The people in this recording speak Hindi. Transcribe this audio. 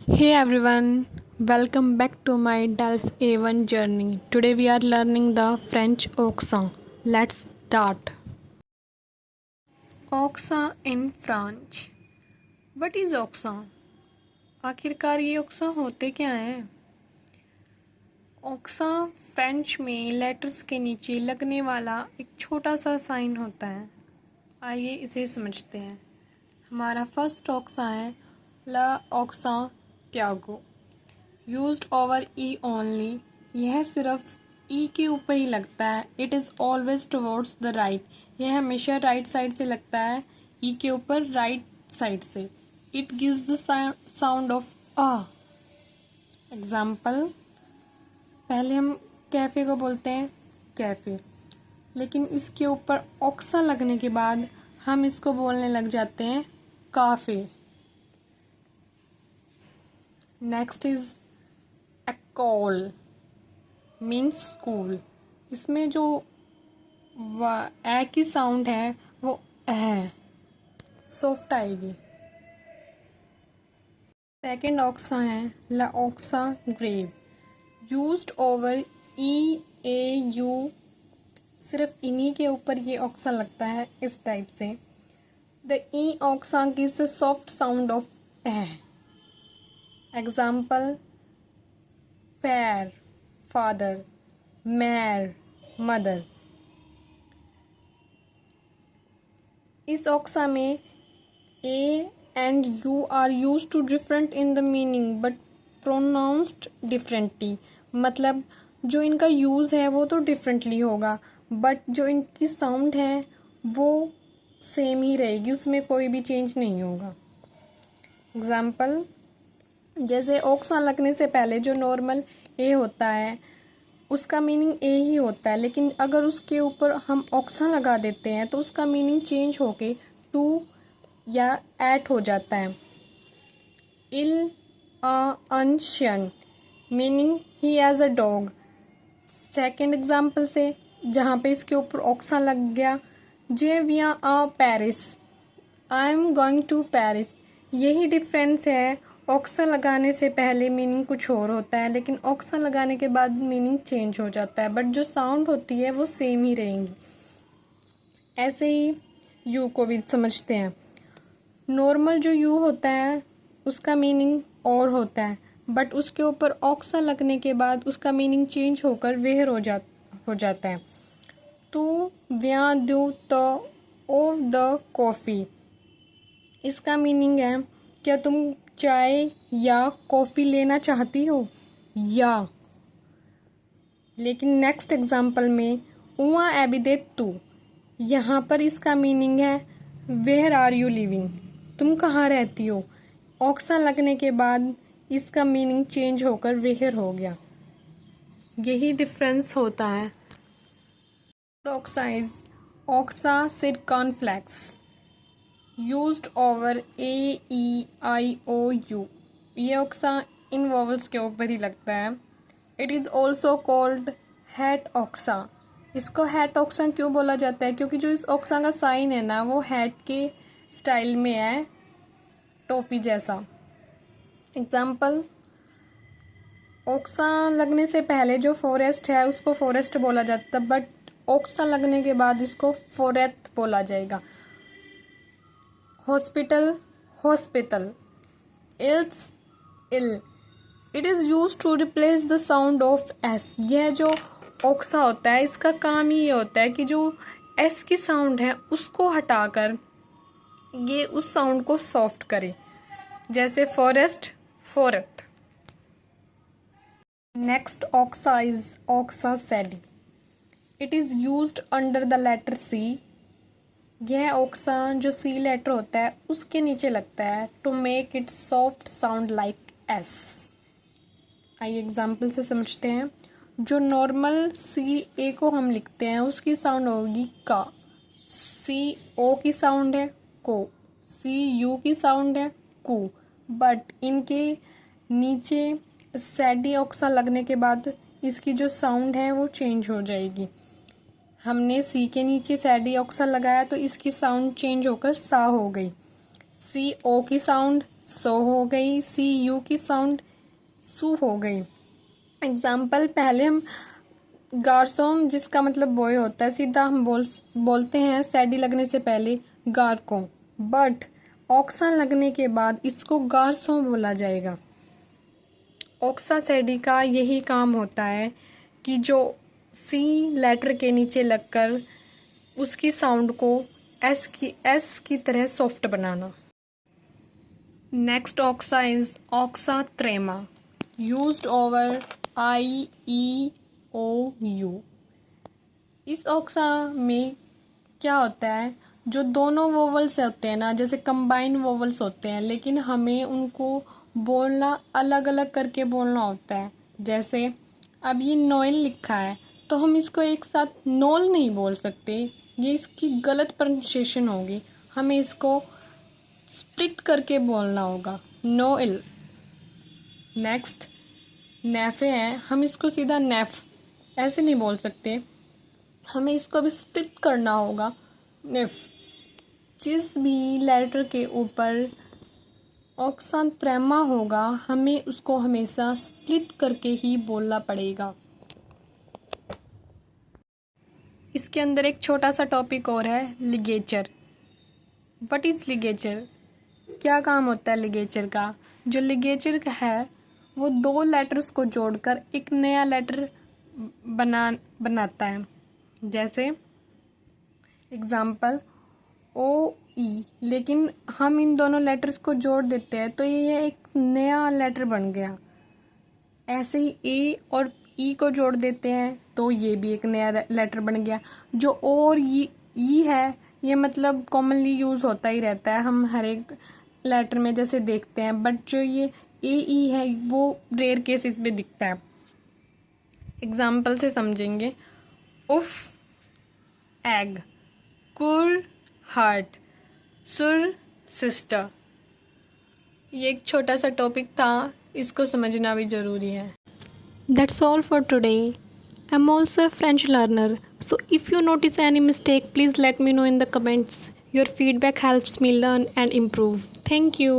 Hey everyone, welcome back to my DELF A1 journey. Today we are learning the French accent. Let's start. Accent in French. What is accent? आखिरकार ये accent होते क्या हैं? Accent फ्रेंच में लेटर्स के नीचे लगने वाला एक छोटा सा साइन होता है. आइए इसे समझते हैं. हमारा फर्स्ट accent है ला accent ट्यागो. Used over E only. यह सिर्फ ई के ऊपर ही लगता है. It is always towards the right. यह हमेशा राइट साइड से लगता है. ई के ऊपर राइट साइड से. It gives the sound of आ. एग्जाम्पल, पहले हम कैफ़े को बोलते हैं कैफ़े, लेकिन इसके ऊपर ऑक्सा लगने के बाद हम इसको बोलने लग जाते हैं काफ़े. नेक्स्ट इज एकोल मीन्स स्कूल. इसमें जो ए की साउंड है वो है सॉफ्ट आएगी. सेकेंड ऑक्सा है ला accent grave. Used over E A U. सिर्फ इन्हीं के ऊपर ये ऑक्सा लगता है इस टाइप से. The E accent gives a soft sound of A. Example, पैर फादर, मैर मदर. इस ऑक्सा में A and U are use to different in the meaning but pronounced differently. मतलब जो इनका यूज़ है वो तो डिफरेंटली होगा, बट जो इनकी साउंड है वो सेम ही रहेगी, उसमें कोई भी चेंज नहीं होगा. एग्जाम्पल, जैसे ऑक्सा लगने से पहले जो नॉर्मल ए होता है उसका मीनिंग ए ही होता है, लेकिन अगर उसके ऊपर हम ऑक्सा लगा देते हैं तो उसका मीनिंग चेंज होके टू या एट हो जाता है. इल अनशन मीनिंग ही as a dog. Second example से जहाँ पे इसके ऊपर ऑक्सा लग गया, जे विया आ Paris, I am going to Paris. यही डिफरेंस है. ऑक्सा लगाने से पहले मीनिंग कुछ और होता है, लेकिन ऑक्सा लगाने के बाद मीनिंग चेंज हो जाता है, बट जो साउंड होती है वो सेम ही रहेंगी. ऐसे ही यू को भी समझते हैं. नॉर्मल जो यू होता है उसका मीनिंग और होता है, बट उसके ऊपर ऑक्सा लगने के बाद उसका मीनिंग चेंज होकर वेहर हो जाता है. तू व्या दू तो ऑफ द कॉफ़ी. इसका मीनिंग है क्या तुम चाय या कॉफ़ी लेना चाहती हो या. लेकिन नेक्स्ट एग्जाम्पल में उआ एबिदे तू, यहाँ पर इसका मीनिंग है वेयर आर यू लिविंग, तुम कहाँ रहती हो. ऑक्सा लगने के बाद इसका मीनिंग चेंज होकर वेयर हो गया. यही डिफरेंस होता है. Accent is accent circumflex. Used over A E I O U. ये ऑक्सा इन वॉवल्स के ऊपर ही लगता है. It is also called hat accent. इसको हैट ऑक्सा क्यों बोला जाता है? क्योंकि जो इस ऑक्सा का साइन है ना वो हैट के स्टाइल में है, टोपी जैसा. एग्जाम्पल, ऑक्सा लगने से पहले जो फॉरेस्ट है उसको फॉरेस्ट बोला जाता है, बट ऑक्सा लगने के बाद इसको फॉरेस्ट बोला जाएगा. Hospital hospital. इल्स इल. It is use to replace the sound of S. यह जो ऑक्सा होता है इसका काम ही ये होता है कि जो एस की साउंड है उसको हटाकर ये उस साउंड को सॉफ्ट करे, जैसे forest forest. Next accent is accent cedilla. It is used under the letter C. यह ऑक्सा जो सी लेटर होता है उसके नीचे लगता है to make it soft sound like S. आइए एग्जाम्पल से समझते हैं. जो नॉर्मल सी ए को हम लिखते हैं उसकी साउंड होगी का. सी ओ की साउंड है को. सी यू की साउंड है कू. बट इनके नीचे सैडी ऑक्सा लगने के बाद इसकी जो साउंड है वो चेंज हो जाएगी. हमने सी के नीचे सैडी ऑक्सा लगाया तो इसकी साउंड चेंज होकर सा हो गई. सी ओ की साउंड सो हो गई, सी यू की साउंड सू हो गई। एग्जाम्पल, पहले हम गारसों जिसका मतलब बॉय होता है, सीधा हम बोलते हैं सैडी लगने से पहले गारकों, बट ऑक्सा लगने के बाद इसको गारसों बोला जाएगा। ऑक्सा सैडी का यही काम होता है कि जो सी लेटर के नीचे लगकर उसकी साउंड को एस की तरह सॉफ्ट बनाना। Next accent is accent trema, used over I E O U. इस ऑक्सा में क्या होता है, जो दोनों वोवल्स होते हैं ना, जैसे कंबाइन वोवल्स होते हैं, लेकिन हमें उनको बोलना अलग अलग करके बोलना होता है। जैसे अब ये नोएल लिखा है तो हम इसको एक साथ नोल नहीं बोल सकते, ये इसकी गलत प्रोनाउंसिएशन होगी, हमें इसको स्प्लिट करके बोलना होगा, नोएल। नेक्स्ट नेफे है, हम इसको सीधा नेफ ऐसे नहीं बोल सकते, हमें इसको भी स्प्लिट करना होगा, नेफ। जिस भी लेटर के ऊपर ऑक्सा ट्रेमा होगा हमें उसको हमेशा स्प्लिट करके ही बोलना पड़ेगा। इसके अंदर एक छोटा सा टॉपिक और है, लिगेचर। What is ligature? क्या काम होता है लिगेचर का? जो लिगेचर है वो दो लेटर्स को जोड़कर एक नया लेटर बनाता है। जैसे एग्जाम्पल ओ ई, लेकिन हम इन दोनों लेटर्स को जोड़ देते हैं तो ये एक नया लेटर बन गया। ऐसे ही ए और ई को जोड़ देते हैं तो ये भी एक नया लेटर बन गया। जो ओ और ई है ये मतलब कॉमनली यूज़ होता ही रहता है, हम हर एक लेटर में जैसे देखते हैं, बट जो ये ए ई है वो रेयर केसेस में दिखता है। एग्जाम्पल से समझेंगे, उफ एग, कुर हार्ट, सुर सिस्टर। ये एक छोटा सा टॉपिक था, इसको समझना भी ज़रूरी है। That's all for today. I'm also a French learner, so if you notice any mistake, please let me know in the comments. Your feedback helps me learn and improve. Thank you.